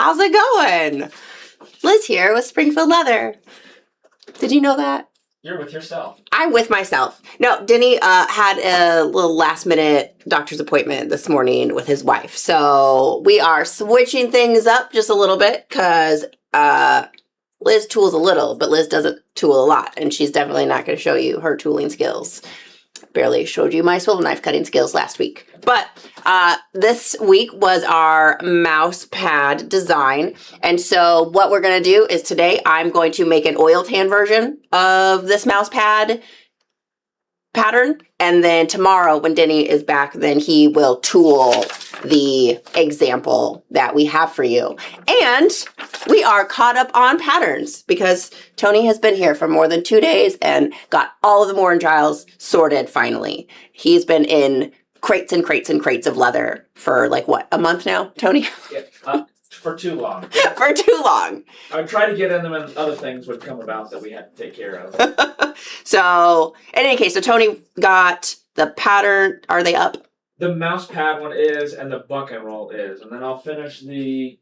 How's it going? Liz here with Springfield Leather. Did you know that? You're with yourself. I'm with myself. No, Denny had a little last minute doctor's appointment this morning with his wife. So we are switching things up just a little bit because Liz tools a little, but Liz doesn't tool a lot. And she's definitely not going to show you her tooling skills. Barely showed you my swivel knife cutting skills last week. But this week was our Mousepad design. And so what we're going to do is today I'm going to make an oil tan version of this Mousepad pattern. And then tomorrow when Denny is back, then he will tool the example that we have for you. And we are caught up on patterns because Tony has been here for more than 2 days and got all of the Moore and Giles sorted finally. He's been in crates and crates and crates of leather for like what, a month now, Tony? Yeah, for too long. For too long. I would try to get in them and other things would come about that we had to take care of. So in any case, so Tony got the pattern. Are they up? The Mousepad one is and the buck and roll is. And then I'll finish the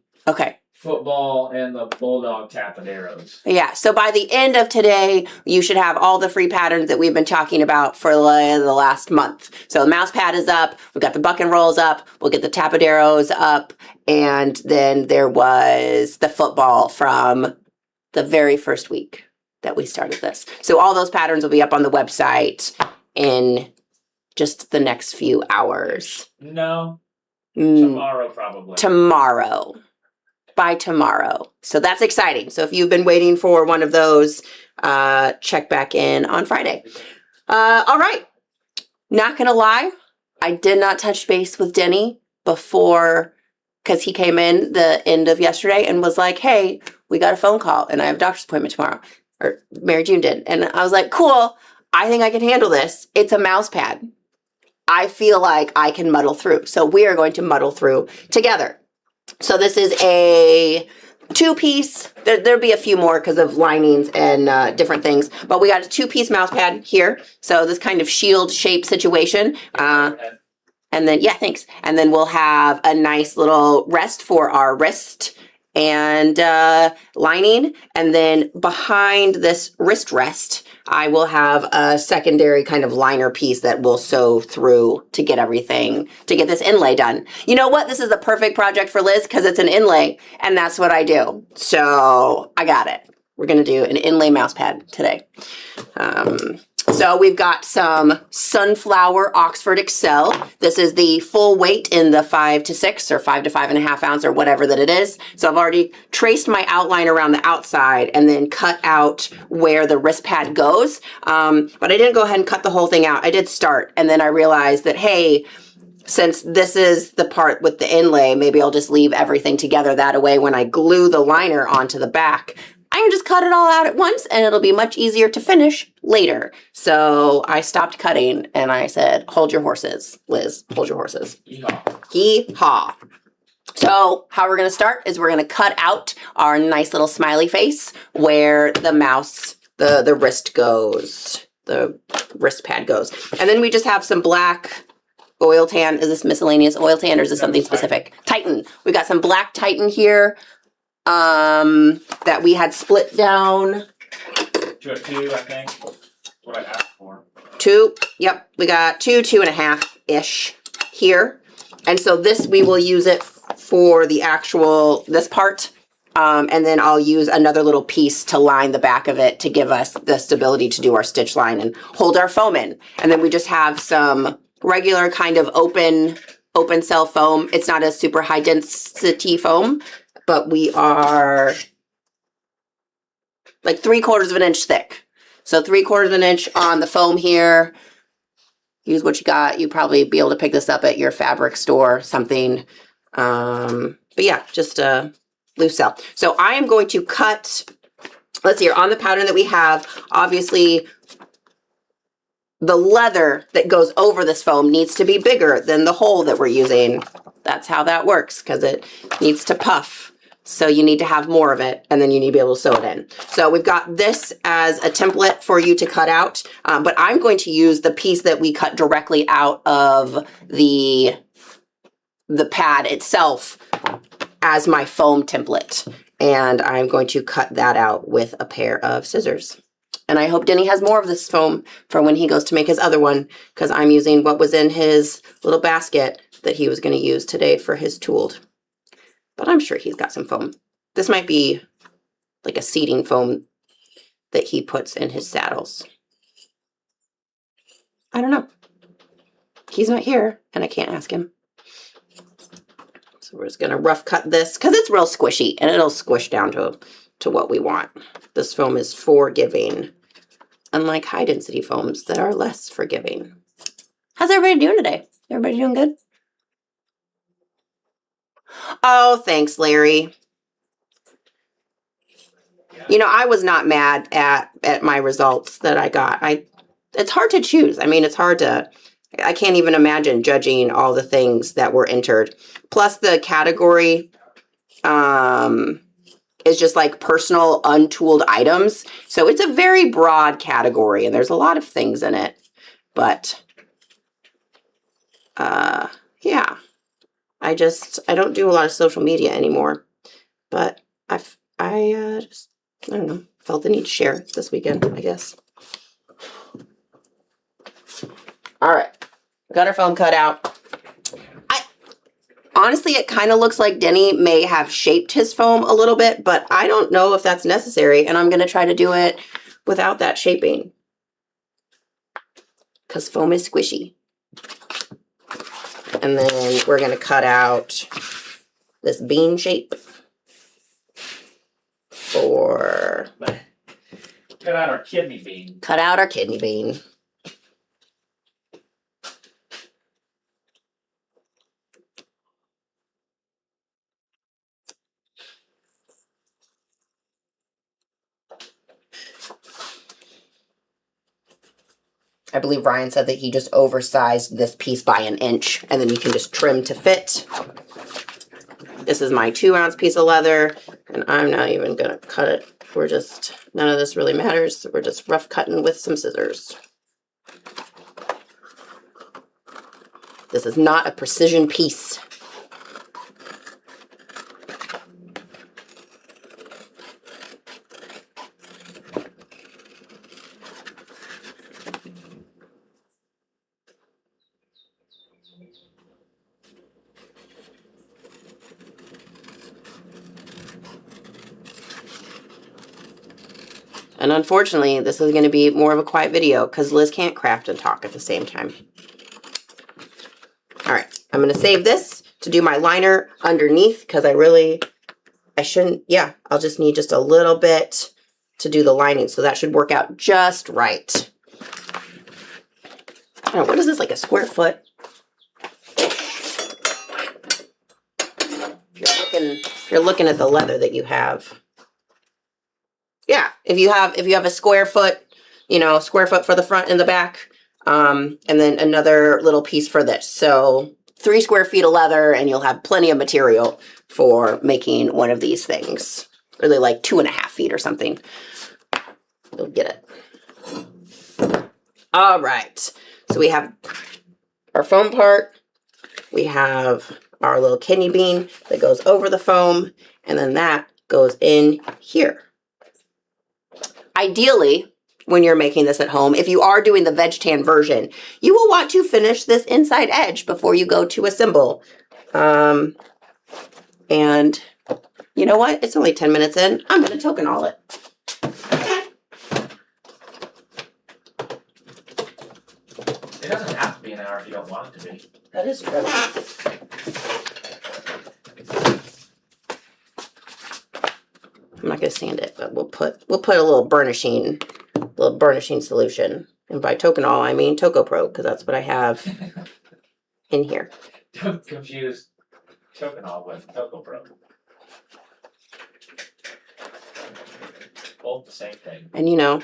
football and the bulldog tapaderos. Yeah, so by the end of today, you should have all the free patterns that we've been talking about for the last month. So the Mousepad is up, we've got the buck and rolls up, we'll get the tapaderos up, and then there was the football from the very first week that we started this. So all those patterns will be up on the website in just the next few hours. No, tomorrow probably. Tomorrow. By tomorrow. So that's exciting. So if you've been waiting for one of those, check back in on Friday. All right. Not gonna lie, I did not touch base with Denny before, because he came in the end of yesterday and was like, hey, we got a phone call and I have a doctor's appointment tomorrow. Or Mary June did. And I was like, cool, I think I can handle this. It's a Mousepad. I feel like I can muddle through. So we are going to muddle through together. So this is a 2-piece, there'll be a few more because of linings and different things, but we got a 2-piece Mousepad here. So this kind of shield shape situation. And then, yeah, thanks. And then we'll have a nice little rest for our wrist and lining. And then behind this wrist rest, I will have a secondary kind of liner piece that we'll sew through to get everything, to get this inlay done. You know what? This is the perfect project for Liz because it's an inlay and that's what I do. So I got it. We're going to do an inlay Mousepad today. So we've got some Sunflower Oxford Excel. This is the full weight in the 5 to 6 or 5 to 5.5 ounce or whatever that it is. So I've already traced my outline around the outside and then cut out where the wrist pad goes. But I didn't go ahead and cut the whole thing out. I did start and then I realized that, hey, since this is the part with the inlay, maybe I'll just leave everything together that way when I glue the liner onto the back. I can just cut it all out at once and it'll be much easier to finish later. So I stopped cutting and I said, hold your horses, Liz, hold your horses. Yeehaw. Yeehaw. So how we're gonna start is we're gonna cut out our nice little smiley face where the mouse, the wrist goes, the wrist pad goes. And then we just have some black oil tan. Is this miscellaneous oil tan or is this something specific? Titan. We got some black Titan here. That we had split down. 2 at 2, I think. What I asked for. 2. Yep, we got 2.5-ish here. And so this, we will use it for the actual, this part. And then I'll use another little piece to line the back of it to give us the stability to do our stitch line and hold our foam in. And then we just have some regular kind of open cell foam. It's not a super high density foam, but we are like 3/4 of an inch thick. So 3/4 of an inch on the foam here. Use what you got. You'd probably be able to pick this up at your fabric store, something. But yeah, just a loose cell. So I am going to cut, let's see here, on the pattern that we have, obviously the leather that goes over this foam needs to be bigger than the hole that we're using. That's how that works because it needs to puff. So you need to have more of it and then you need to be able to sew it in. So we've got this as a template for you to cut out, but I'm going to use the piece that we cut directly out of the pad itself as my foam template. And I'm going to cut that out with a pair of scissors. And I hope Denny has more of this foam for when he goes to make his other one, because I'm using what was in his little basket that he was going to use today for his tooled. But I'm sure he's got some foam. This might be like a seating foam that he puts in his saddles. I don't know. He's not here, and I can't ask him. So we're just going to rough cut this, because it's real squishy, and it'll squish down to what we want. This foam is forgiving, unlike high density foams that are less forgiving. How's everybody doing today? Everybody doing good? Oh, thanks, Larry. You know, I was not mad at my results that I got. It's hard to choose. I mean, it's hard to, I can't even imagine judging all the things that were entered. Plus the category is just like personal untooled items. So it's a very broad category and there's a lot of things in it. But yeah, I don't do a lot of social media anymore. But I don't know, felt the need to share this weekend, I guess. All right, got our foam cut out. Honestly, it kind of looks like Denny may have shaped his foam a little bit, but I don't know if that's necessary, and I'm going to try to do it without that shaping because foam is squishy. And then we're going to cut out this bean shape for... Cut out our kidney bean. Cut out our kidney bean. I believe Ryan said that he just oversized this piece by an inch, and then you can just trim to fit. This is my 2-ounce piece of leather, and I'm not even gonna cut it. We're just, none of this really matters. We're just rough cutting with some scissors. This is not a precision piece. And unfortunately, this is going to be more of a quiet video because Liz can't craft and talk at the same time. All right, I'm going to save this to do my liner underneath because I'll just need just a little bit to do the lining. So that should work out just right. I don't know, what is this, like a square foot? If you're looking at the leather that you have. Yeah, if you have a square foot, square foot for the front and the back, and then another little piece for this. So 3 square feet of leather and you'll have plenty of material for making one of these things. Really like 2.5 feet or something. You'll get it. All right, so we have our foam part. We have our little kidney bean that goes over the foam, and then that goes in here. Ideally, when you're making this at home, if you are doing the veg tan version, you will want to finish this inside edge before you go to assemble. And you know what? It's only 10 minutes in. I'm going to token-all it. It doesn't have to be an hour if you don't want it to be. That is true. I'm not going to sand it, but we'll put a little burnishing solution. And by token-all, I mean Toco-Pro, because that's what I have in here. Don't confuse token-all with Toco-Pro. Both the same thing. And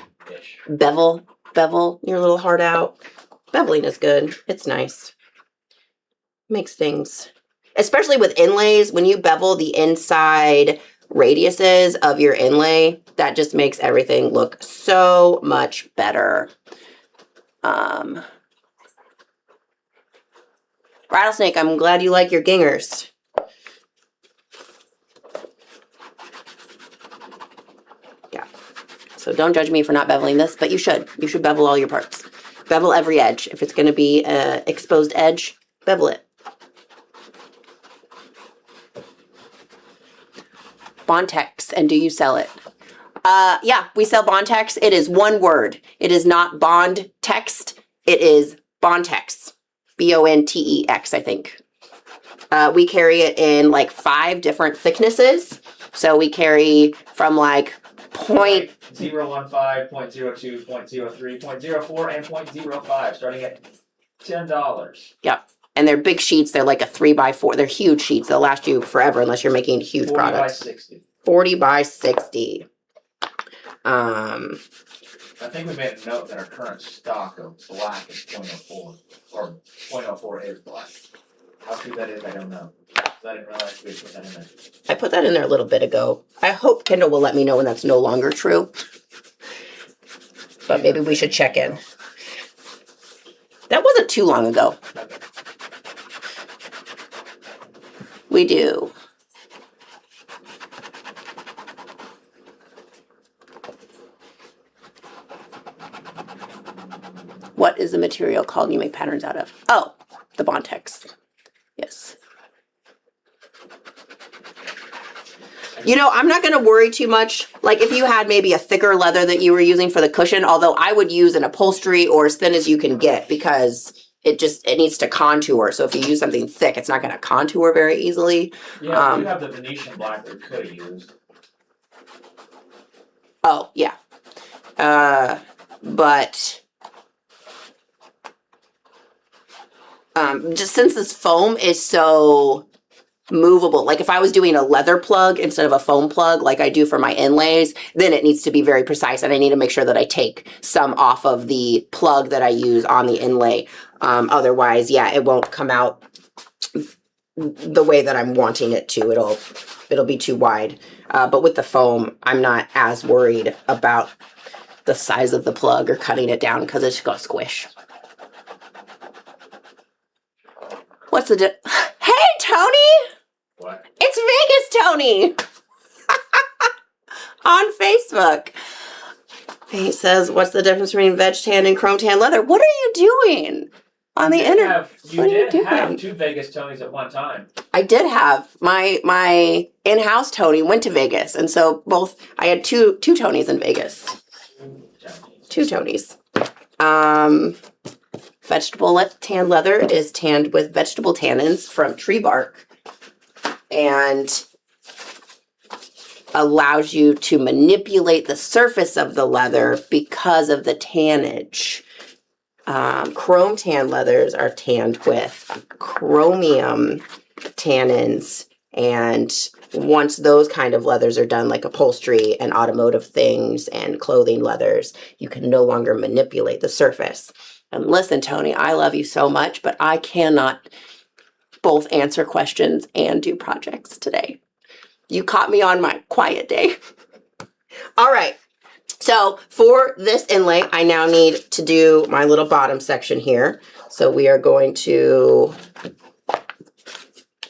bevel your little heart out. Beveling is good. It's nice. Makes things, especially with inlays, when you bevel the inside radiuses of your inlay, that just makes everything look so much better. Rattlesnake, I'm glad you like your gingers. So don't judge me for not beveling this, but you should. You should bevel all your parts. Bevel every edge. If it's going to be an exposed edge, bevel it. Bontex, and do you sell it? Yeah, we sell Bontex. It is one word. It is not bond text. It is Bontex. Bontex, I think. We carry it in like 5 different thicknesses. So we carry from like 0.015, 0.02, 0.03, 0.04, and 0.05, starting at $10. Yep. And they're big sheets. They're like a 3x4. They're huge sheets. They'll last you forever unless you're making huge 40 products. 40 by 60. 40 by 60. I think we made a note that our current stock of black is 0.04, or 0.04 is black. How true that is, I don't know. I didn't realize we put that in there. I put that in there a little bit ago. I hope Kendall will let me know when that's no longer true. But maybe we should check in. That wasn't too long ago. Okay. We do. What is the material called you make patterns out of? Oh, the Bontex. Yes. You know, I'm not going to worry too much. Like if you had maybe a thicker leather that you were using for the cushion, although I would use an upholstery or as thin as you can get because it needs to contour. So if you use something thick, it's not going to contour very easily. Yeah, you have the Venetian black that we could have used. Oh, yeah. But just since this foam is so movable, like if I was doing a leather plug instead of a foam plug like I do for my inlays, then it needs to be very precise and I need to make sure that I take some off of the plug that I use on the inlay. Otherwise, yeah, it won't come out the way that I'm wanting it to. It'll be too wide. But with the foam, I'm not as worried about the size of the plug or cutting it down because it's gonna squish. What's the Hey, Tony! What? It's Vegas Tony! On Facebook. He says, what's the difference between veg tan and chrome tan leather? What are you doing on the internet? You did have 2 Vegas Tonys at one time. I did have. My in-house Tony went to Vegas. And so I had two Tonys in Vegas. 2 Tonys. Vegetable tan leather is tanned with vegetable tannins from tree bark and allows you to manipulate the surface of the leather because of the tannage. Chrome tan leathers are tanned with chromium tannins, and once those kind of leathers are done, like upholstery and automotive things and clothing leathers, you can no longer manipulate the surface. And listen, Tony, I love you so much, but I cannot both answer questions and do projects today. You caught me on my quiet day. All right. So for this inlay, I now need to do my little bottom section here. So we are going to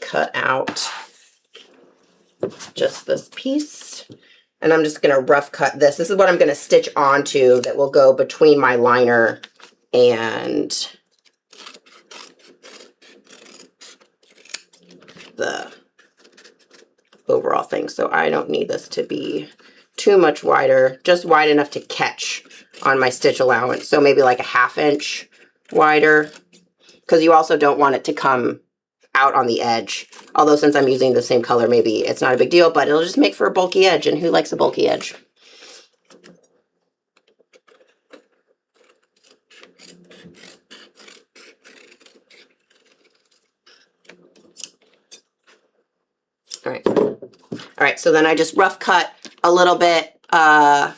cut out just this piece. And I'm just going to rough cut this. This is what I'm going to stitch onto that will go between my liner and the overall thing. So I don't need this to be too much wider, just wide enough to catch on my stitch allowance. So maybe like a 1/2 inch wider, because you also don't want it to come out on the edge. Although since I'm using the same color, maybe it's not a big deal, but it'll just make for a bulky edge, and who likes a bulky edge? All right, so then I just rough cut a little bit, like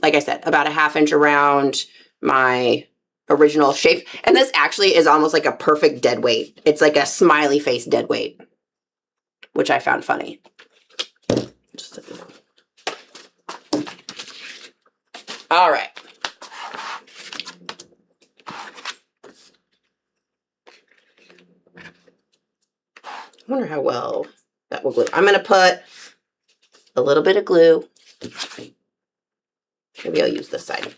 I said, about a 1/2 inch around my original shape. And this actually is almost like a perfect dead weight. It's like a smiley face dead weight, which I found funny. All right. I wonder how well that will glue. I'm going to put a little bit of glue Maybe I'll use this side.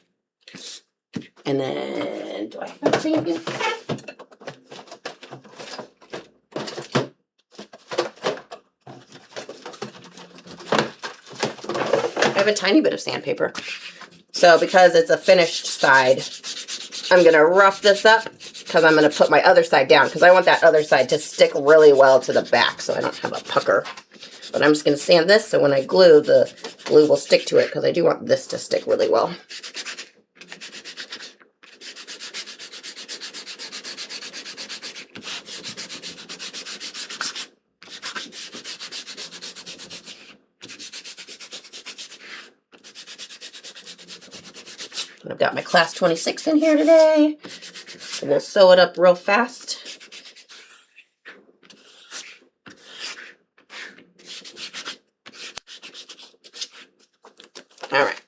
And then, do I have a sand? I have a tiny bit of sandpaper. So because it's a finished side, I'm gonna rough this up because I'm gonna put my other side down because I want that other side to stick really well to the back so I don't have a pucker. But I'm just gonna sand this so when I glue, the glue will stick to it because I do want this to stick really well. I've got my class 26 in here today. So we'll sew it up real fast. All right.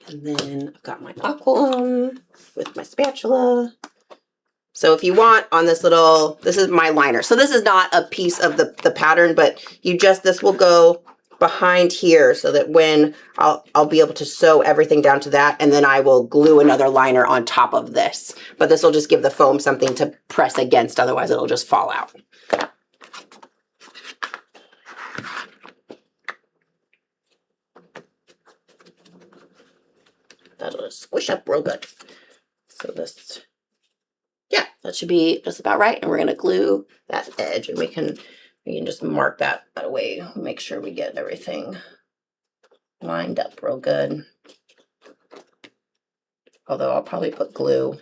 And then I've got my aqualum with my spatula. So if you want on this little, this is my liner. So this is not a piece of the pattern, but this will go behind here so that when I'll be able to sew everything down to that, and then I will glue another liner on top of this. But this will just give the foam something to press against, otherwise it'll just fall out. That'll just squish up real good. So this, yeah, that should be just about right. And we're gonna glue that edge, and we can just mark that away. Make sure we get everything lined up real good. Although I'll probably put glue.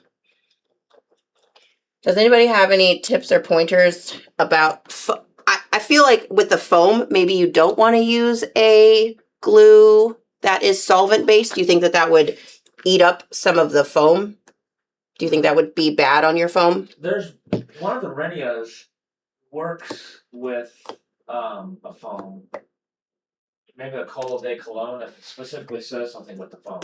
Does anybody have any tips or pointers about, I feel like with the foam, maybe you don't want to use a glue that is solvent based. Do you think that that would eat up some of the foam? Do you think that would be bad on your foam? There's one of the Renias works with a foam. Maybe a Colo de Cologne that specifically says something with the foam.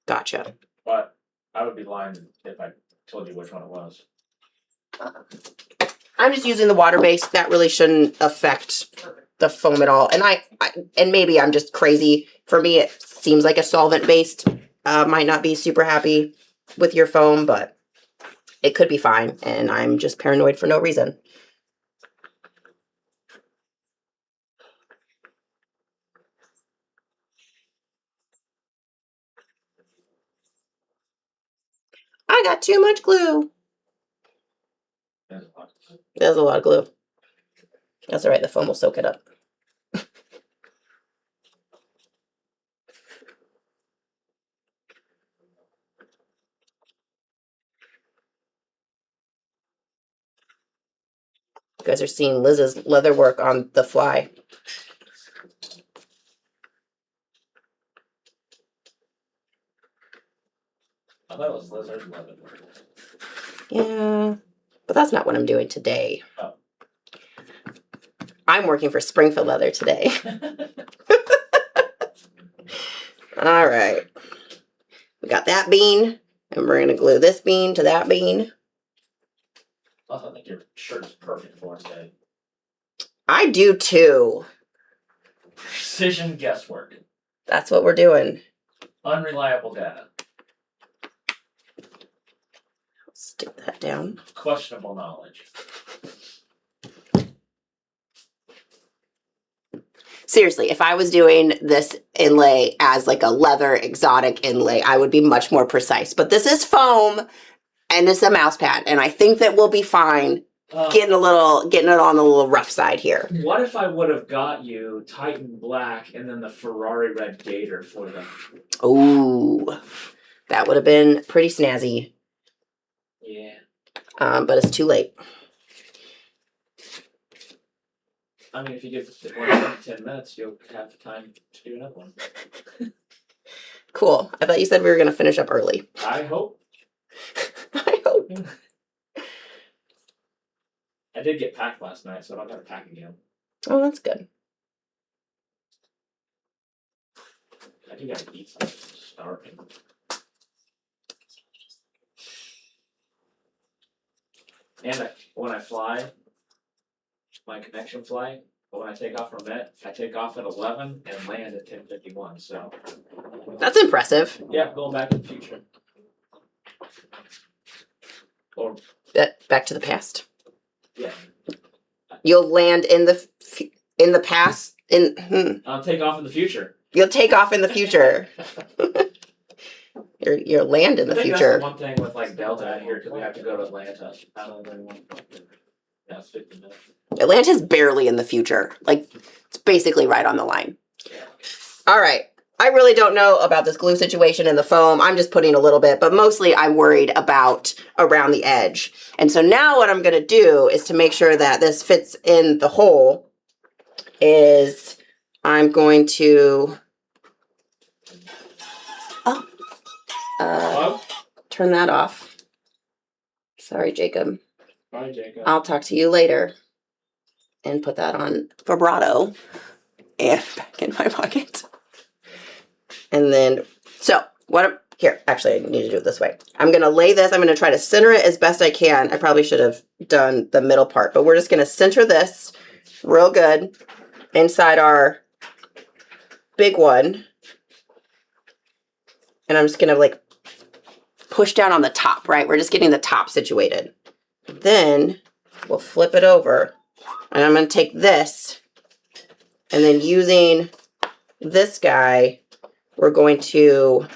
Gotcha. But I would be lying if I told you which one it was. I'm just using the water base. That really shouldn't affect the foam at all. And and maybe I'm just crazy. For me, it seems like a solvent based might not be super happy with your foam, but it could be fine. And I'm just paranoid for no reason. I got too much glue. There's a lot of glue. That's all right. The foam will soak it up. You guys are seeing Liz's leather work on the fly. I thought it was lizard leather. Yeah, but that's not what I'm doing today. Oh. I'm working for Springfield Leather today. All right. We got that bean, and we're going to glue this bean to that bean. I think your shirt is perfect for today. I do too. Precision guesswork. That's what we're doing. Unreliable data. Stick that down. Questionable knowledge. Seriously, if I was doing this inlay as like a leather exotic inlay, I would be much more precise. But this is foam and it's a mouse pad, and I think that we'll be fine getting it on the little rough side here. What if I would have got you Titan Black and then the Ferrari Red Gator for them? Ooh, that would have been pretty snazzy. Yeah. But it's too late. I mean, if you give the one 10 minutes, you'll have time to do another one. Cool. I thought you said we were going to finish up early. I hope. I hope. I did get packed last night, so I don't got to pack again. Oh, that's good. I do gotta eat something. I'm starving. And when I fly, my connection flight. But when I take off from it, I take off at 11 and land at 10:51. So That's impressive. yeah, going back to the future. Or Back to the past. yeah, You'll land in the past. I'll take off in the future. You'll take off in the future. You'll land in the I think future. that's the one thing with like Delta out here because we have to go to Atlanta. I don't know anyone. Yeah, it's 50 minutes. Atlanta's barely in the future. Like, it's basically right on the line. Yeah. All right. I really don't know about this glue situation and the foam. I'm just putting a little bit, but mostly I'm worried about around the edge. And so now what I'm going to do is to make sure that this fits in the hole is I'm going to turn that off. Sorry, Jacob. Bye, Jacob. I'll talk to you later. And put that on vibrato and back in my pocket. And then, so here, actually I need to do it this way. I'm going to lay this, I'm going to try to center it as best I can. I probably should have done the middle part, but we're just going to center this real good inside our big one. And I'm just going to like push down on the top, right? We're just getting the top situated. Then we'll flip it over and I'm going to take this and then using this guy, we're going to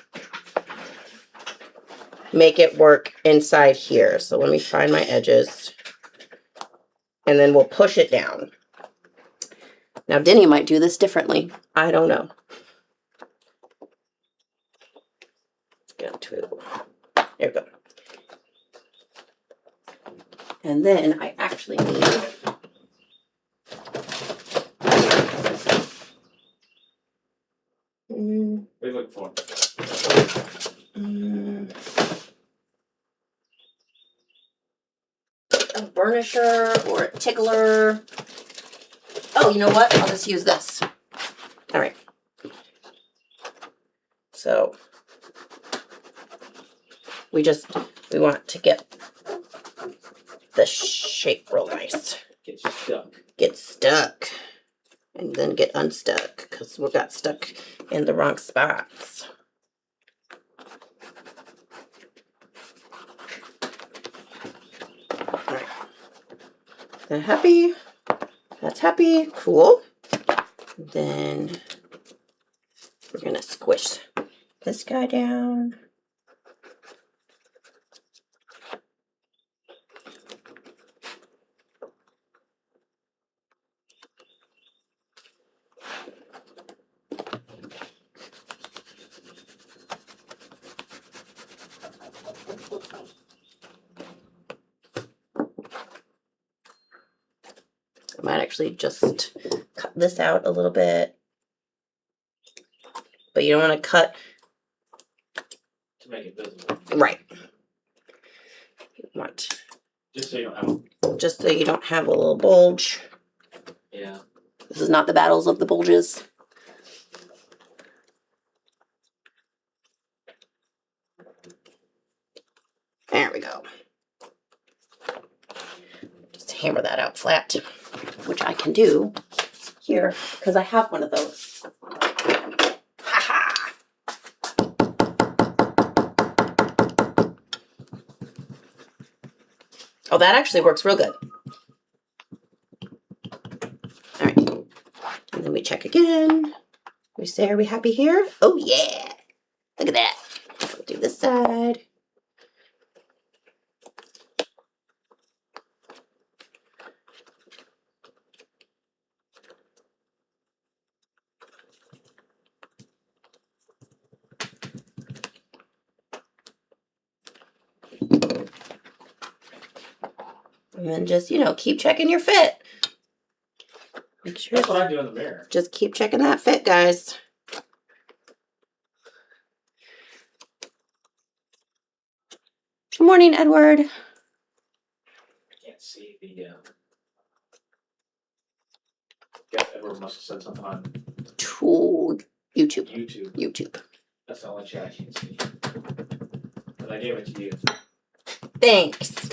make it work inside here. So let me find my edges and then we'll push it down. Now Denny might do this differently. I don't know. Let's go to, there we go. And then I actually need What are you looking for? A burnisher or a tickler. Oh, you know what? I'll just use this. All right. So we want to get the shape real nice. Get stuck. Get stuck. And then get unstuck because we got stuck in the wrong spots. All right. That happy? That's happy. Cool. Then we're going to squish this guy down. I might actually just cut this out a little bit. But you don't want to cut. To make it visible. Right. You want. Just so you don't have. Just so you don't have a little bulge. Yeah. This is not the battles of the bulges. There we go. Just hammer that out flat, which I can do here because I have one of those. Ha ha! Oh, that actually works real good. All right. And then we check again. We say, are we happy here? Oh, yeah. Look at that. We'll do this side. And then just, keep checking your fit. Make sure. That's what I do in the mirror. Just keep checking that fit, guys. Good morning, Edward. I can't see the. Yeah, Edward must have said something on To YouTube. YouTube. That's the only chat I can see. But I gave it to you. Thanks.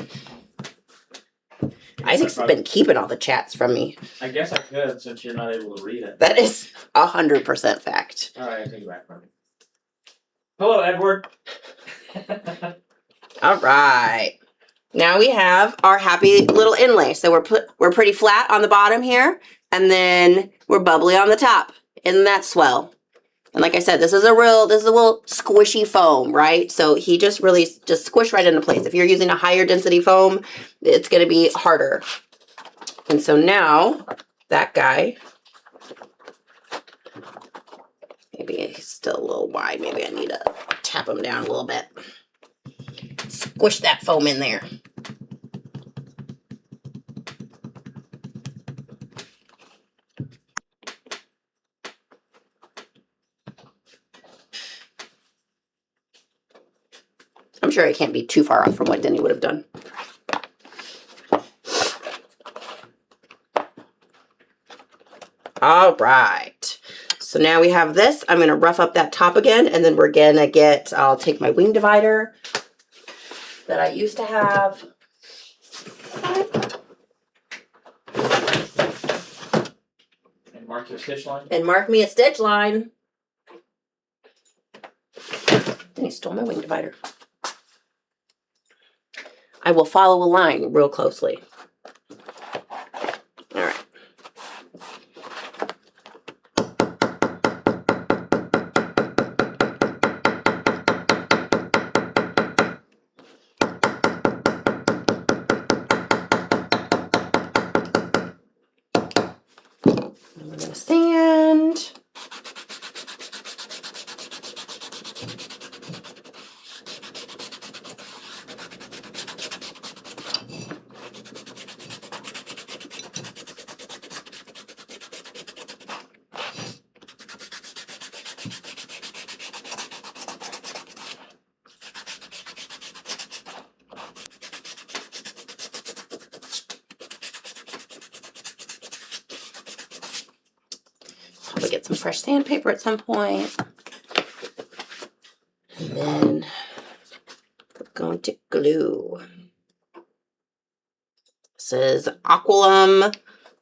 Isaac's been keeping all the chats from me. I guess I could since you're not able to read it. That is 100% fact. All right, I take it back from you. Hello, Edward. All right. Now we have our happy little inlay. So we're pretty flat on the bottom here, and then we're bubbly on the top. Isn't that swell? And like I said, this is a little squishy foam, right? So he just really squish right into place. If you're using a higher density foam, it's going to be harder. And so now that guy, maybe he's still a little wide. Maybe I need to tap him down a little bit. Squish that foam in there. I'm sure I can't be too far off from what Denny would have done. All right. So now we have this. I'm going to rough up that top again, and then we're going to I'll take my wing divider that I used to have. And mark your stitch line. And mark me a stitch line. Denny stole my wing divider. I will follow a line real closely. All right. We're going to sand. Probably get some fresh sandpaper at some point. And then we're going to glue. This is Aqualum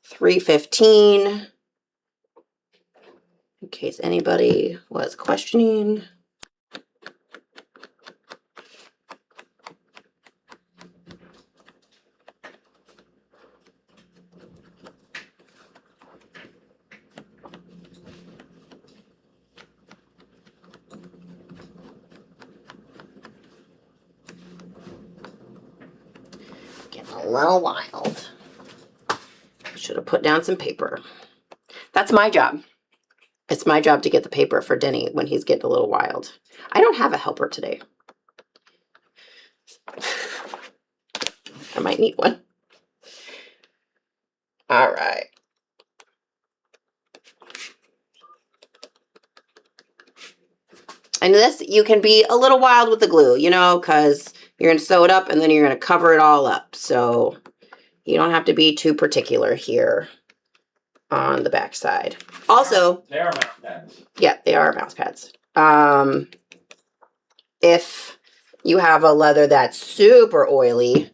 315. In case anybody was questioning. Getting a little wild. Should have put down some paper. That's my job. It's my job to get the paper for Denny when he's getting a little wild. I don't have a helper today. I might need one. All right. And this, you can be a little wild with the glue, you know, because you're going to sew it up and then you're going to cover it all up. So you don't have to be too particular here on the back side. Also, they are mouse pads. Yeah, they are mouse pads. If you have a leather that's super oily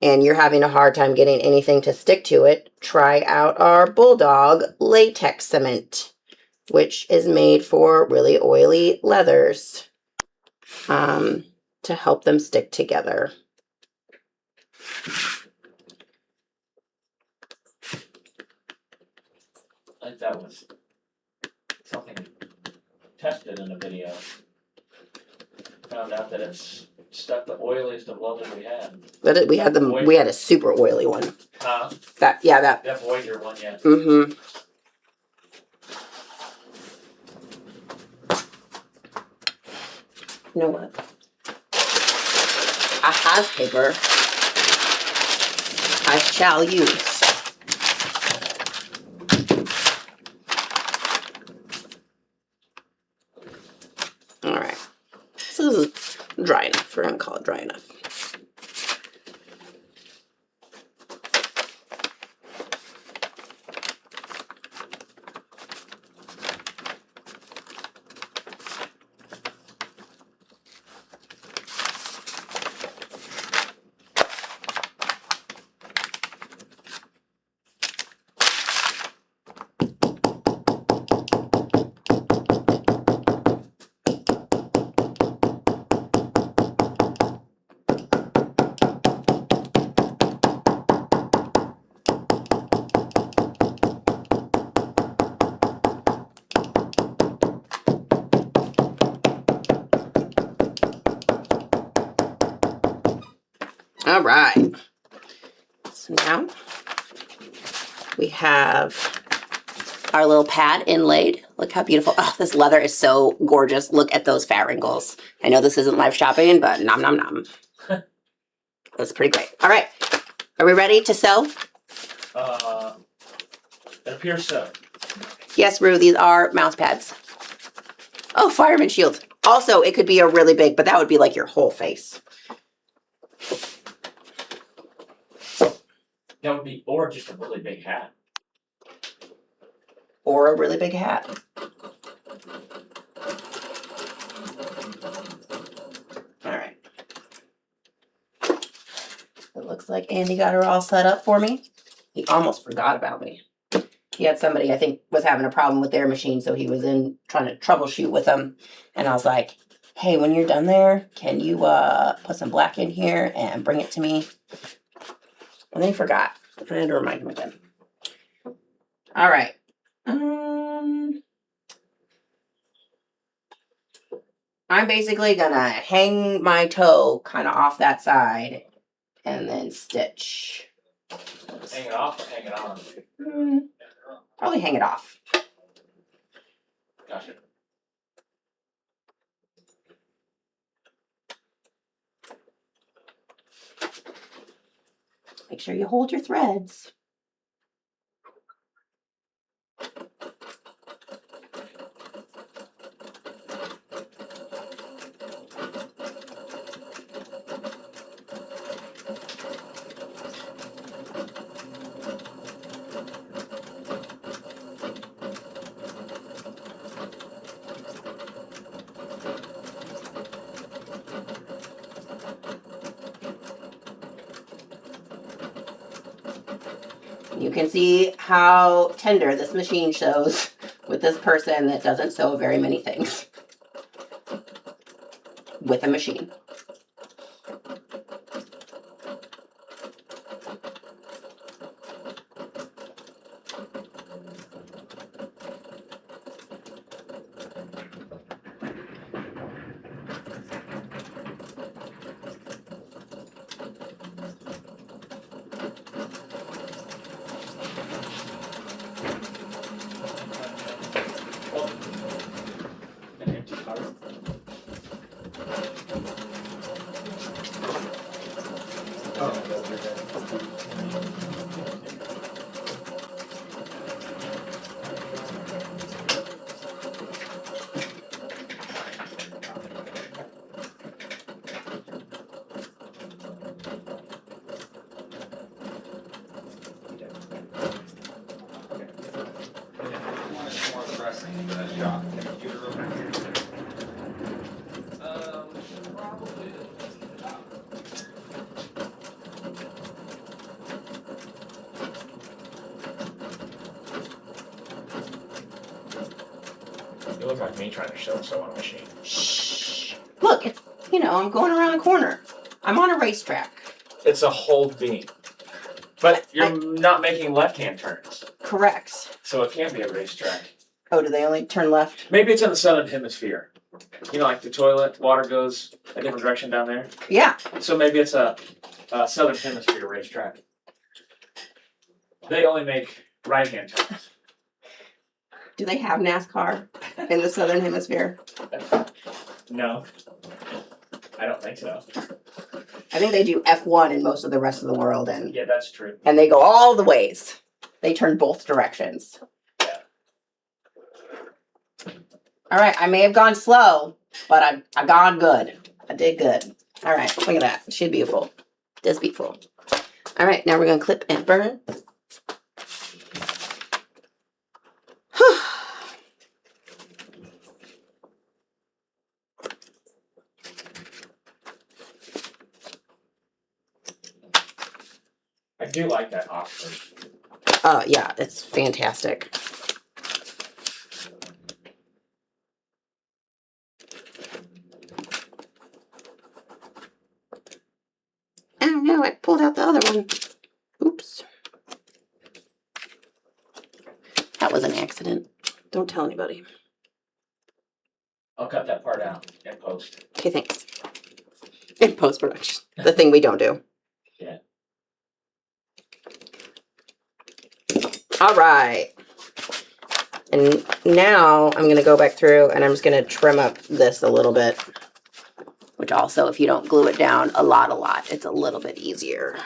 and you're having a hard time getting anything to stick to it, try out our Bulldog latex cement, which is made for really oily leathers to help them stick together. I think that was something tested in a video. Found out that it's stuck the oiliest of leather we had. But we had a super oily one. Huh? That Voyager one, yeah. Mm-hmm. You know what? I have paper I shall use. All right. So this is dry enough. We're going to call it dry enough. All right. So now we have our little pad inlaid. Look how beautiful. Oh, this leather is so gorgeous. Look at those fat wrinkles. I know this isn't live shopping, but nom nom nom. That's pretty great. All right. Are we ready to sew? It appears so. Yes, Rue, these are mouse pads. Oh, fireman shield. Also, it could be a really big, but that would be like your whole face. That would be, or just a really big hat. Or a really big hat. All right. It looks like Andy got her all set up for me. He almost forgot about me. He had somebody, I think, was having a problem with their machine, so he was in trying to troubleshoot with them. And I was like, hey, when you're done there, can you put some black in here and bring it to me? And then he forgot. I had to remind him again. All right. I'm basically gonna hang my toe kind of off that side and then stitch. Hang it off or hang it on? Probably hang it off. Gotcha. Make sure you hold your threads. You can see how tender this machine shows with this person that doesn't sew very many things with a machine. An empty card. You look like me trying to show on a machine. Shh. Look, it's, I'm going around a corner. I'm on a racetrack. It's a hold beam. But you're not making left-hand turns. Correct. So it can't be a racetrack. Oh, do they only turn left? Maybe it's in the southern hemisphere. Like the toilet, water goes a different direction down there. Yeah. So maybe it's a southern hemisphere racetrack. They only make right-hand turns. Do they have NASCAR in the Southern Hemisphere? No. I don't think so. I think they do F1 in most of the rest of the world, and Yeah, that's true. and they go all the ways. They turn both directions. Yeah. All right, I may have gone slow, but I gone good. I did good. All right, look at that. She's beautiful. Just beautiful. All right, now we're gonna clip and burn. I do like that Oxford. Yeah, it's fantastic. Oh no, I pulled out the other one. Oops. That was an accident. Don't tell anybody. I'll cut that part out in post. Okay, thanks. In post-production. The thing we don't do. Yeah. All right. And now I'm going to go back through and I'm just going to trim up this a little bit. Which also, if you don't glue it down a lot, it's a little bit easier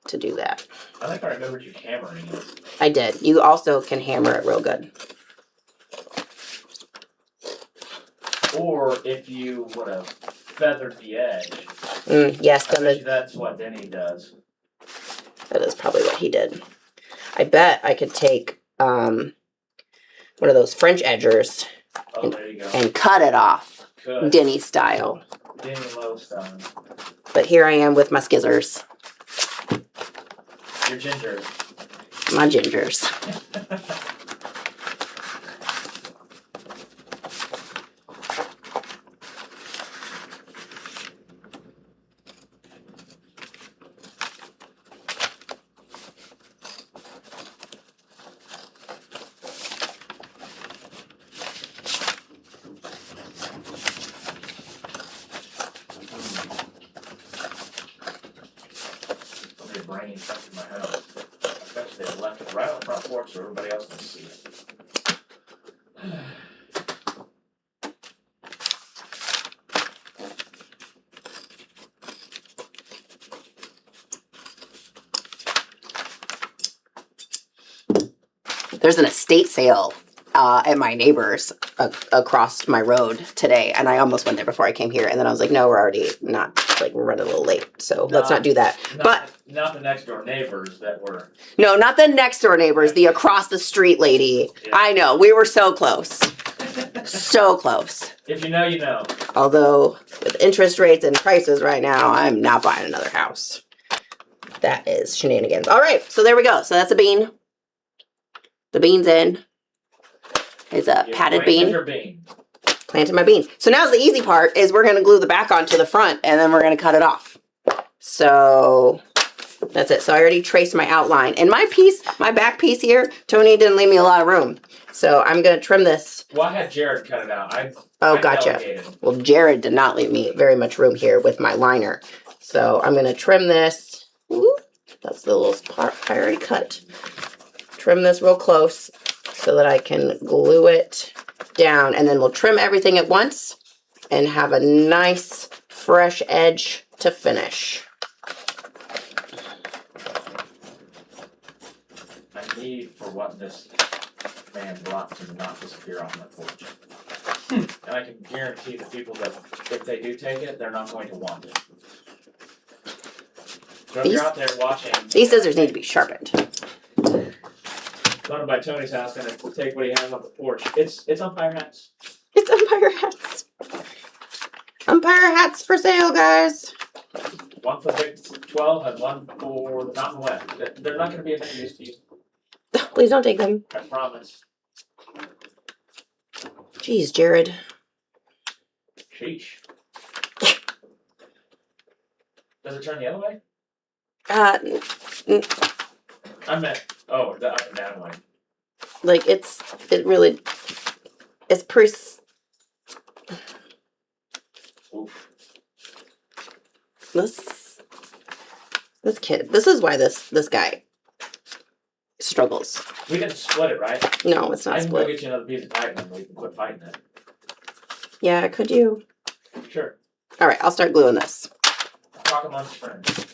to do that. I think I remembered you hammering it. I did. You also can hammer it real good. Or if you would have feathered the edge. Yes, I bet you that's what Denny does. That is probably what he did. I bet I could take one of those French edgers There you go. and cut it off. Good. Denny style. Denny low style. But here I am with my skizzers. Your ginger. My gingers. Somebody bringing something to my house. I bet you they left it right on the front porch so everybody else can see it. There's an estate sale at my neighbor's across my road today, and I almost went there before I came here, and then I was like, no, we're already not, like, we're running a little late, so let's not do that. Not the next door neighbors that were. No, not the next door neighbors, the across the street lady. Yeah. I know, we were so close. So close. If you know, you know. Although, with interest rates and prices right now, I'm not buying another house. That is shenanigans. All right, so there we go. So that's a bean. The bean's in. It's a patted bean. Your bean. Planted my bean. So now's the easy part is we're going to glue the back onto the front and then we're going to cut it off. So that's it. So I already traced my outline. And my piece, my back piece here, Tony didn't leave me a lot of room. So I'm going to trim this. Well, I had Jared cut it out. I gotcha. delegated. Well, Jared did not leave me very much room here with my liner. So I'm going to trim this. Ooh, that's the little part I already cut. Trim this real close so that I can glue it down, and then we'll trim everything at once and have a nice fresh edge to finish. I need for what this man brought to not disappear off my porch. And I can guarantee the people that if they do take it, they're not going to want it. So if you're out there watching, these scissors need to be sharpened. Going by Tony's house, gonna take what he has on the porch. It's umpire hats. It's umpire hats. Umpire hats for sale, guys. One for Big 12 and one for the Mountain West. They're not gonna be of any use to you. Please don't take them. I promise. Jeez, Jared. Sheesh. Does it turn the other way? I meant, the up and down way. Like it's pretty. Oof. This kid. This is why this guy struggles. We didn't split it, right? No, it's not I can go split. get you another piece of pipe and we can quit fighting it. Yeah, could you? Sure. All right, I'll start gluing this. Talk amongst friends.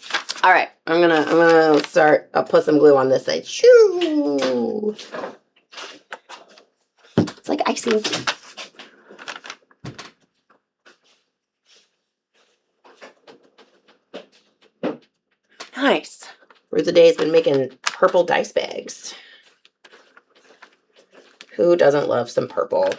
All right, I'm gonna start. I'll put some glue on this side. Shoo! It's like icing. Nice. Ruth Day has been making purple dice bags. Who doesn't love some purple?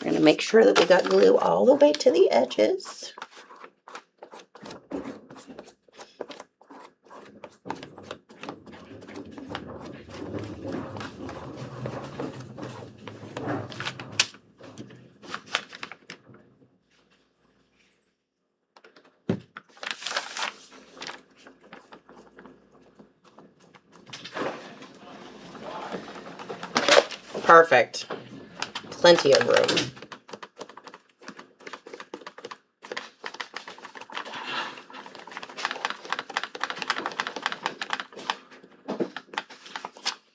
We're going to make sure that we got glue all the way to the edges. Perfect. Plenty of room.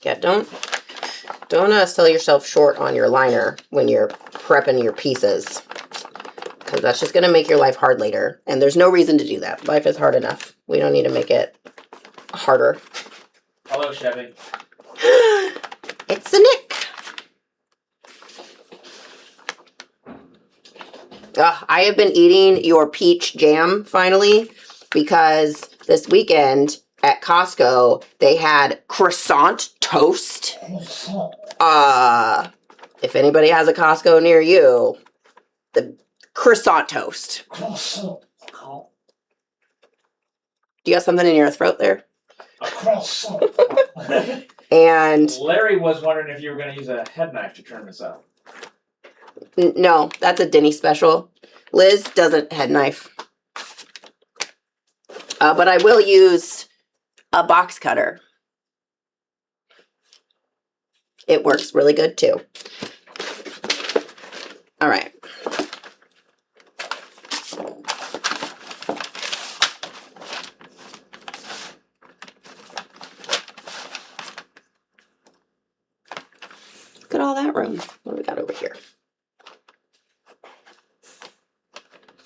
Yeah, don't sell yourself short on your liner when you're prepping your pieces, because that's just going to make your life hard later. And there's no reason to do that. Life is hard enough. We don't need to make it harder. Hello, Chevy. It's a Nick. I have been eating your peach jam finally, because this weekend at Costco they had croissant toast. If anybody has a Costco near you, the croissant toast. Do you got something in your throat there? A croissant. And Larry was wondering if you were going to use a head knife to turn this out. No, that's a Denny special. Liz doesn't head knife. But I will use a box cutter. It works really good too. All right. Look at all that room. What do we got over here?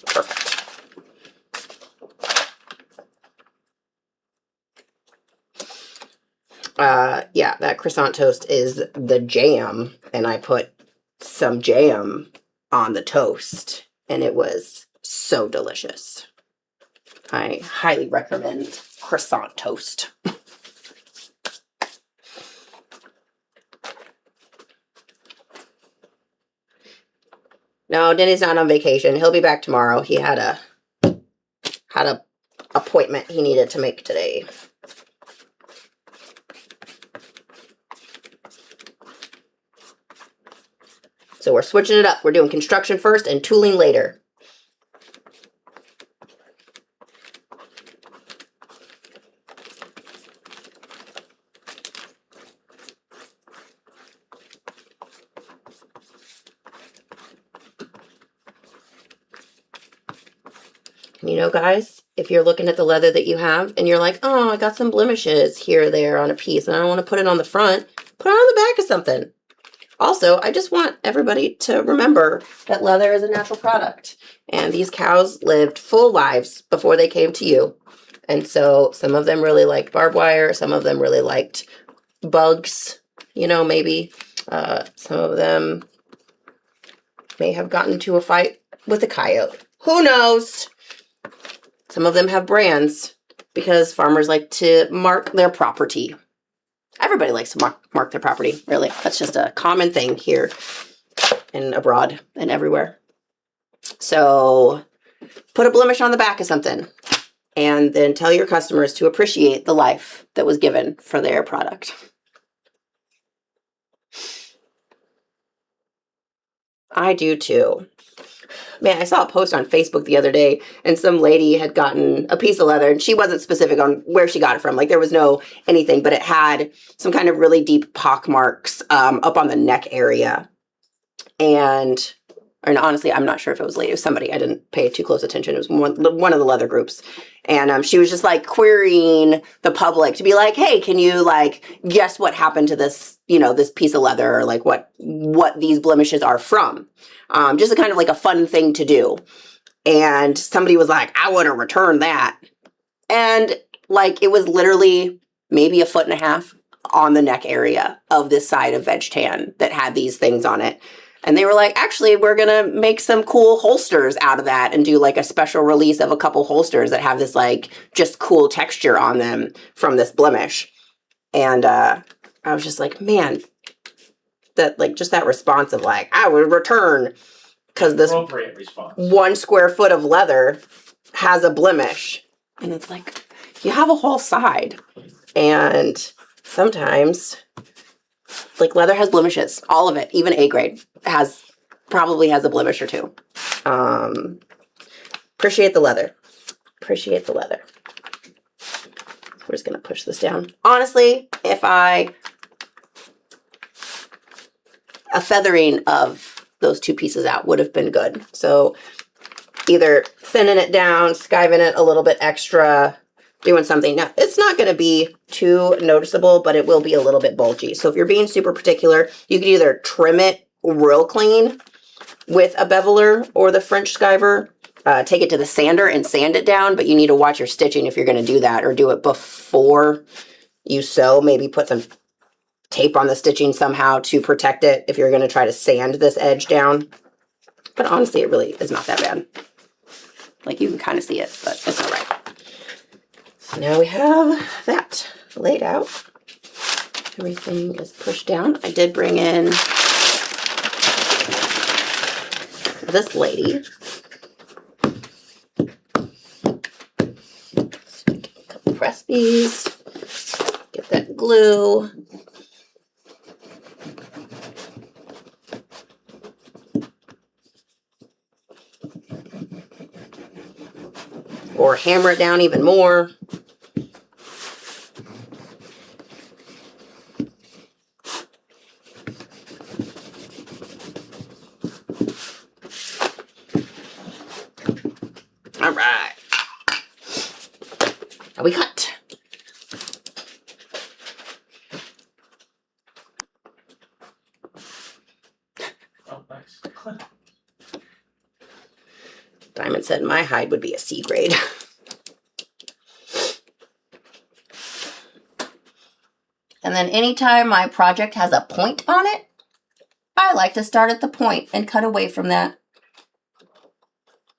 Perfect. Yeah, that croissant toast is the jam, and I put some jam on the toast, and it was so delicious. I highly recommend croissant toast. No, Denny's not on vacation. He'll be back tomorrow. He had a appointment he needed to make today. So we're switching it up. We're doing construction first and tooling later. You know, guys, if you're looking at the leather that you have and you're like, oh, I got some blemishes here or there on a piece and I don't want to put it on the front, put it on the back of something. Also, I just want everybody to remember that leather is a natural product. And these cows lived full lives before they came to you. And so some of them really liked barbed wire. Some of them really liked bugs, you know, maybe. Some of them may have gotten into a fight with a coyote. Who knows? Some of them have brands because farmers like to mark their property. Everybody likes to mark their property, really. That's just a common thing here and abroad and everywhere. So put a blemish on the back of something and then tell your customers to appreciate the life that was given for their product. I do too. Man, I saw a post on Facebook the other day and some lady had gotten a piece of leather and she wasn't specific on where she got it from. Like there was no anything, but it had some kind of really deep pock marks up on the neck area. And honestly, I'm not sure if it was a lady or somebody. I didn't pay too close attention. It was one of the leather groups. And she was just like querying the public to be like, hey, can you like guess what happened to this, you know, this piece of leather or like what these blemishes are from. Just a kind of like a fun thing to do. And somebody was like, I would have returned that. And like, it was literally maybe 1.5 feet on the neck area of this side of Veg Tan that had these things on it. And they were like, actually, we're going to make some cool holsters out of that and do like a special release of a couple holsters that have this like just cool texture on them from this blemish. And I was just like, man, that like just that response of like I would return because this Appropriate response. 1 square foot of leather has a blemish, and it's like you have a whole side, and sometimes like leather has blemishes, all of it, even A grade probably has a blemish or two. Appreciate the leather. Appreciate the leather. We're just gonna push this down. Honestly, if a feathering of those 2 pieces out would have been good. So either thinning it down, skiving it a little bit extra, doing something. Now, it's not going to be too noticeable, but it will be a little bit bulgy. So if you're being super particular, you could either trim it real clean with a beveler or the French skiver, take it to the sander and sand it down, but you need to watch your stitching if you're going to do that, or do it before you sew. Maybe put some tape on the stitching somehow to protect it if you're going to try to sand this edge down. But honestly, it really is not that bad. Like, you can kind of see it, but it's all right. So now we have that laid out. Everything is pushed down. I did bring in this lady. So get a couple press bees, get that glue. Or hammer it down even more. All right. Now we cut. Oh, nice. Diamond said my hide would be a C grade. And then anytime my project has a point on it, I like to start at the point and cut away from that.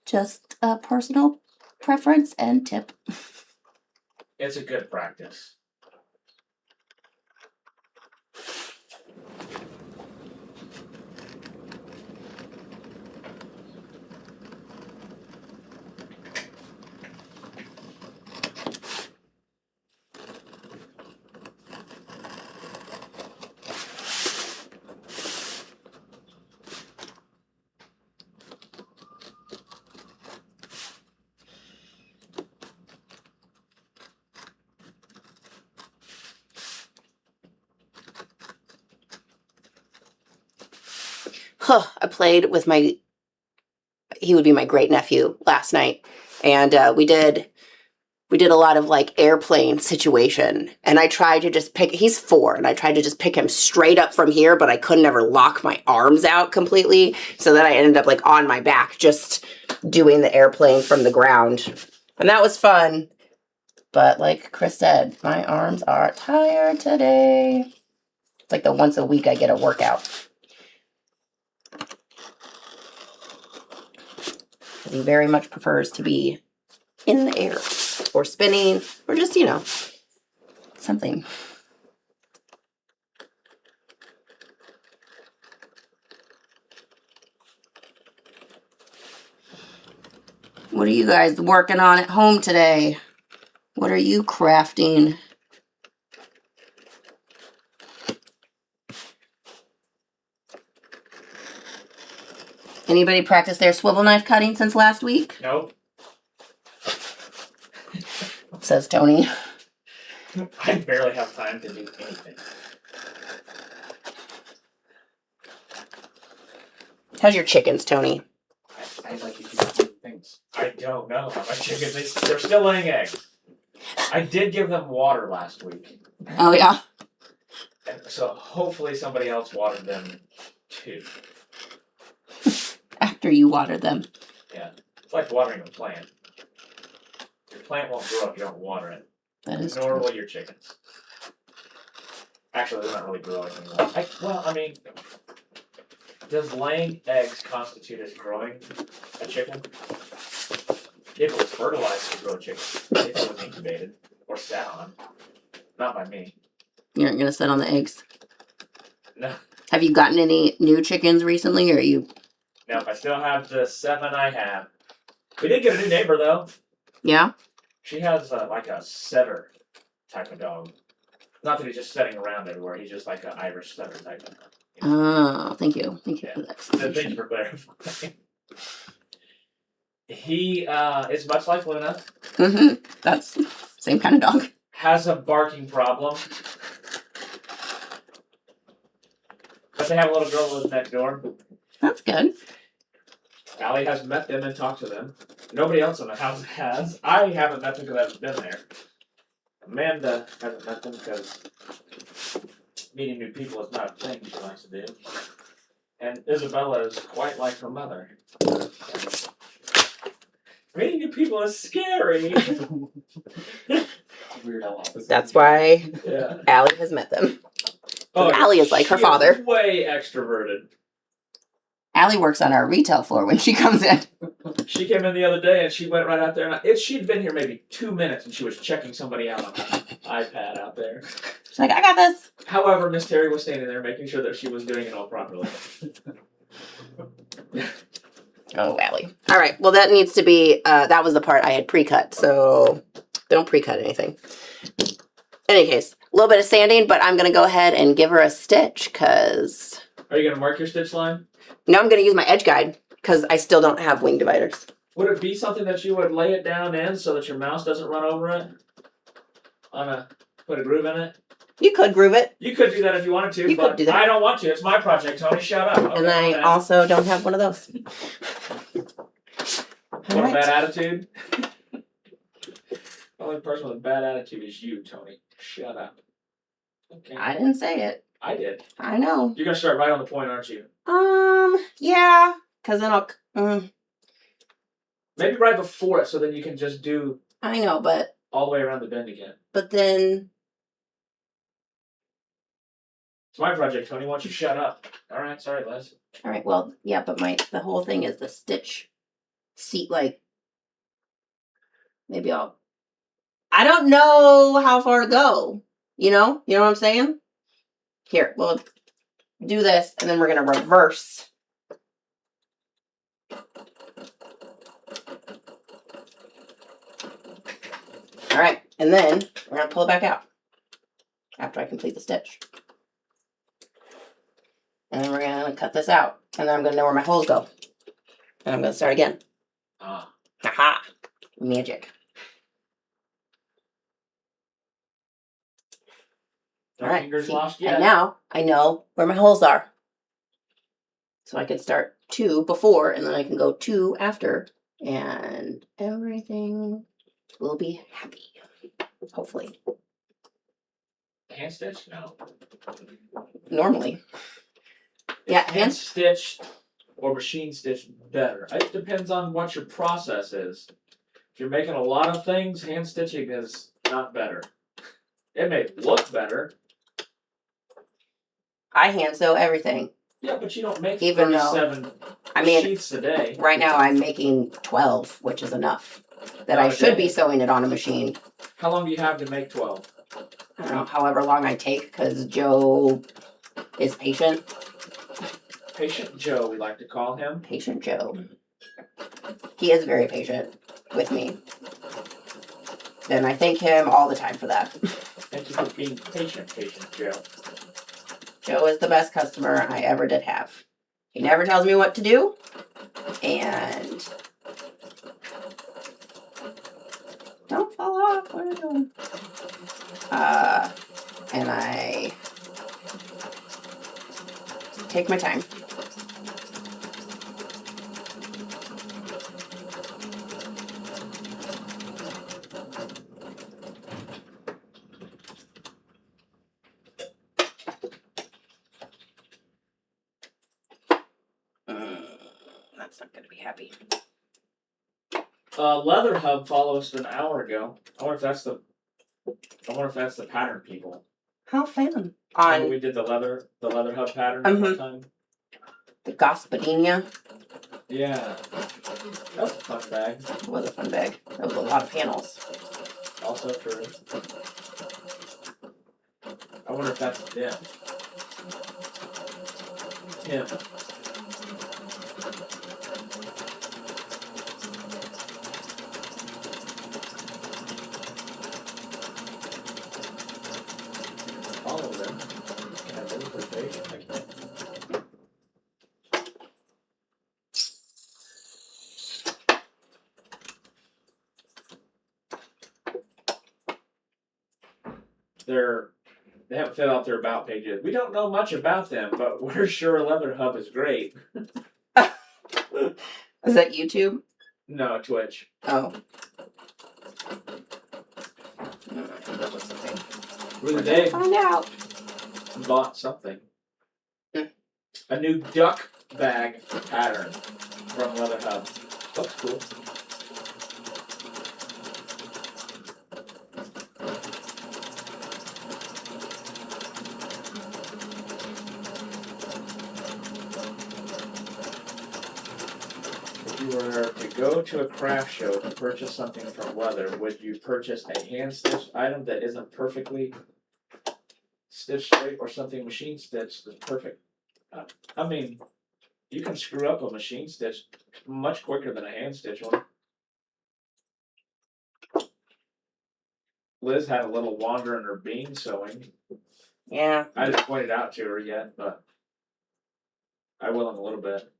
Just a personal preference and tip. It's a good practice. I played with he would be my great nephew last night, and we did a lot of like airplane situation, and I tried to just he's 4, and I tried to just pick him straight up from here, but I couldn't ever lock my arms out completely, so then I ended up like on my back just doing the airplane from the ground, and that was fun. But like Chris said, my arms are tired today. It's like the once a week I get a workout. He very much prefers to be in the air or spinning or just, something. What are you guys working on at home today? What are you crafting? Anybody practice their swivel knife cutting since last week? Nope. Says Tony. I barely have time to do anything. How's your chickens, Tony? I like to do things. I don't know. My chickens, they're still laying eggs. I did give them water last week. Oh, yeah? And so hopefully somebody else watered them too. After you water them. Yeah. It's like watering a plant. Your plant won't grow if you don't water it. That is Nor true. will your chickens. Actually, they're not really growing anymore. Does laying eggs constitute as growing a chicken? If it was fertilized to grow a chicken, if it was incubated or sat on. Not by me. You aren't going to sit on the eggs. No. Have you gotten any new chickens recently, or are you? Nope, I still have the 7 I have. We did get a new neighbor though. Yeah. She has like a setter type of dog. Not that he's just setting around everywhere. He's just like an Irish setter type of dog. Oh, thank you. Thank you Yeah. for that. Thank you for clarifying. He is much like Luna. Mm-hmm. That's same kind of dog. Has a barking problem. But they have a little girl who lives next door. That's good. Allie has met them and talked to them. Nobody else in the house has. I haven't met them because I haven't been there. Amanda hasn't met them because meeting new people is not a thing she likes to do. And Isabella is quite like her mother. Meeting new people is scary. Weird how opposite. That's why Yeah. Allie has met them. Oh, Allie is like her she father. Is way extroverted. Allie works on our retail floor when she comes in. She came in the other day and she went right out there and she'd been here maybe 2 minutes and she was checking somebody out on her iPad out there. She's like, I got this. However, Miss Terry was standing there making sure that she was doing it all properly. Oh, Allie. All right. Well, that needs to be, that was the part I had pre-cut. So don't pre-cut anything. In any case, a little bit of sanding, but I'm going to go ahead and give her a stitch because... Are you going to mark your stitch line? No, I'm going to use my edge guide because I still don't have wing dividers. Would it be something that you would lay it down in so that your mouse doesn't run over it? Put a groove in it? You could groove it. You could do that if you wanted to, You but could do that. I don't want to. It's my project, Tony. Shut up. Okay, And I okay. also don't have one of those. What a bad attitude? The only person with a bad attitude is you, Tony. Shut up. Okay. I didn't say it. I did. I know. You're gonna start right on the point, aren't you? Yeah. Because then I'll... Maybe right before it, so then you can just do I know, but... all the way around the bend again. But then... It's my project, Tony. Why don't you shut up? All right, sorry, Les. All right, well, yeah, but the whole thing is the stitch seat, like... Maybe I'll... I don't know how far to go. You know? You know what I'm saying? Here, we'll do this, and then we're going to reverse. All right, and then we're going to pull it back out after I complete the stitch. And then we're going to cut this out, and then I'm going to know where my holes go. And I'm going to start again. Ah. Aha! Magic. No All right, fingers see, lost yet. and now I know where my holes are. So I can start 2 before, and then I can go 2 after, and everything will be happy. Hopefully. Hand stitch? No. Normally. Yeah, Hand stitch or machine stitch better. It depends on what your process is. If you're making a lot of things, hand stitching is not better. It may look better. I hand sew everything. Yeah, but you don't make Even though- 37 I mean, sheets a day. right now I'm making 12, which is enough. That Not I a should day. be sewing it on a machine. How long do you have to make 12? I don't know, however long I take, because Joe is patient. Patient Joe, we like to call him. Patient Joe. He is very patient with me. And I thank him all the time for that. Thank you for being patient, Patient Joe. Joe is the best customer I ever did have. He never tells me what to do. And don't fall off. What are you doing? And I take my time. That's not going to be happy. Leather Hub followed us an hour ago. I wonder if that's the pattern people. How fun. Remember On we did the leather hub pattern at one time. the Gospodinia. Yeah, that was a fun bag. It was a fun bag. That was a lot of panels. Also true. I wonder if that's yeah. Yeah. All of them. Yeah, those are big. They haven't filled out their about page yet. We don't know much about them, but we're sure Leather Hub is great. Is that YouTube? No, Twitch. Oh. They Find out. bought something. Hmm. A new duck bag pattern from Leather Hub. Looks cool. If you were to go to a craft show to purchase something from Leather, would you purchase a hand stitched item that isn't perfectly stitched straight or something machine stitched that's perfect? I mean, you can screw up a machine stitch much quicker than a hand stitch one. Liz had a little wander in her bean sewing. Yeah. I didn't point it out to her yet, but I will in a little bit.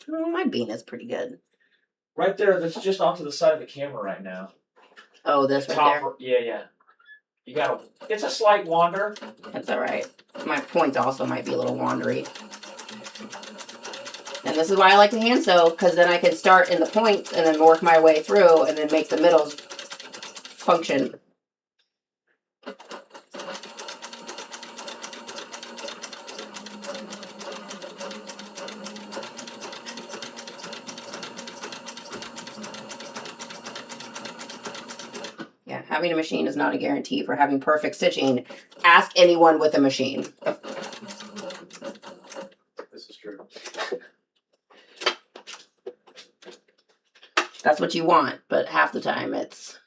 Oh, my bean is pretty good. Right there, that's just off to the side of the camera right now. Oh, this right there? Yeah. You gotta, it's a slight wander. That's alright. My points also might be a little wandery. And this is why I like to hand sew, because then I can start in the points and then work my way through and then make the middles function. Yeah, having a machine is not a guarantee for having perfect stitching. Ask anyone with a machine. This is true. That's what you want, but half the time it's...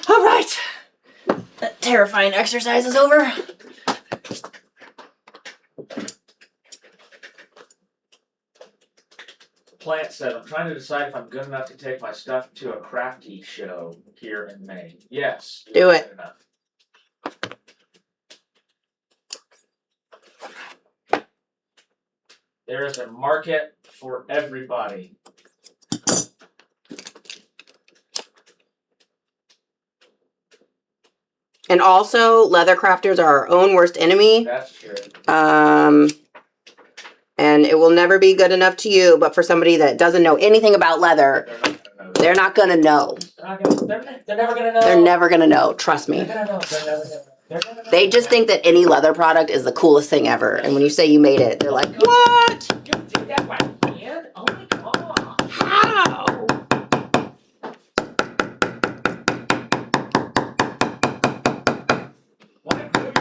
All right, that terrifying exercise is over. Plant said, I'm trying to decide if I'm good enough to take my stuff to a crafty show here in May. Yes. Do it. Good enough. There is a market for everybody. And also, leather crafters are our own worst enemy. That's true. And it will never be good enough to you, but for somebody that doesn't know anything about leather, they're not gonna know. They're never gonna know. They're never gonna know, trust me. They're gonna know. They're never gonna know. They just think that any leather product is the coolest thing ever. And when you say you made it, they're like, what? You did that by hand? Oh my god. How? Why couldn't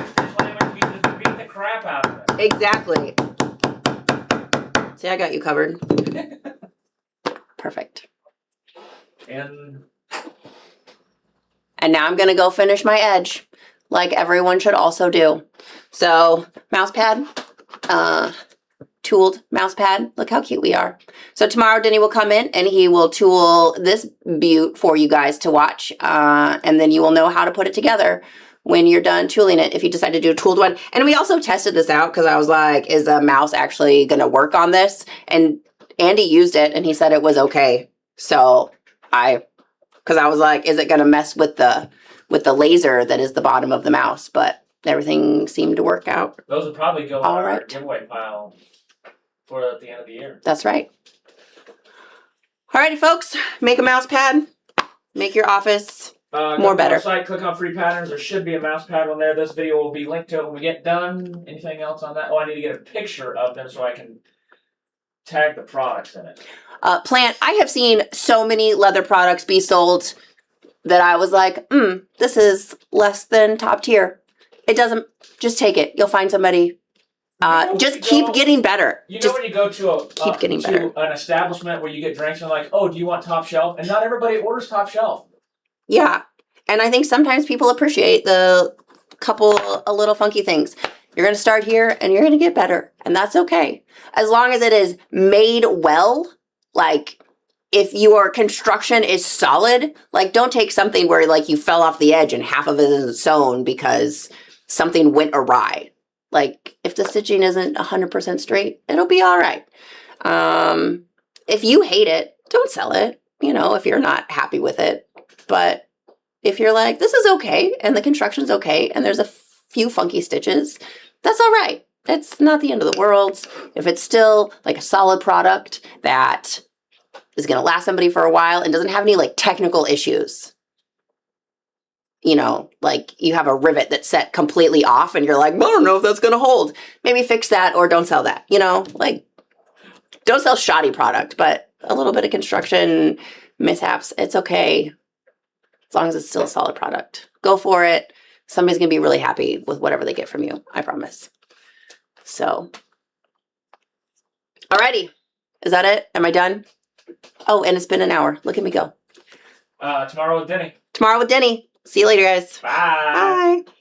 you just beat the crap out of it? Exactly. See, I got you covered. Perfect. And now I'm gonna go finish my edge, like everyone should also do. So, Mousepad, tooled Mousepad. Look how cute we are. So tomorrow Denny will come in and he will tool this beaut for you guys to watch. And then you will know how to put it together when you're done tooling it, if you decide to do a tooled one. And we also tested this out because I was like, is a mouse actually gonna work on this? And Andy used it and he said it was okay. So because I was like, is it gonna mess with the laser that is the bottom of the mouse? But everything seemed to work out. those will probably go in All our right. giveaway pile for at the end of the year. That's right. Alrighty, folks, make a mouse pad. Make your office more better. Website, click on free patterns. There should be a mouse pad on there. This video will be linked to it when we get done. Anything else on that? Oh, I need to get a picture of them so I can tag the products in it? Plant, I have seen so many leather products be sold that I was like, this is less than top tier. It doesn't, just take it. You'll find somebody. Just keep getting better. You know just when you go to keep getting better. an establishment where you get drinks and like, oh, do you want top shelf? And not everybody orders top shelf. Yeah. And I think sometimes people appreciate the couple of little funky things. You're going to start here and you're going to get better. And that's okay. As long as it is made well, like if your construction is solid, like don't take something where like you fell off the edge and half of it isn't sewn because something went awry. Like if the stitching isn't 100% straight, it'll be all right. If you hate it, don't sell it, you know, if you're not happy with it. But if you're like, this is okay, and the construction's okay, and there's a few funky stitches, that's all right. It's not the end of the world. If it's still like a solid product that is going to last somebody for a while and doesn't have any like technical issues, you know, like you have a rivet that's set completely off and you're like, I don't know if that's going to hold. Maybe fix that or don't sell that, you know, like don't sell shoddy product, but a little bit of construction mishaps, it's okay. As long as it's still a solid product. Go for it. Somebody's going to be really happy with whatever they get from you. I promise. So, alrighty. Is that it? Am I done? Oh, and it's been an hour. Look at me go. Tomorrow with Denny. Tomorrow with Denny. See you later, guys. Bye. Bye.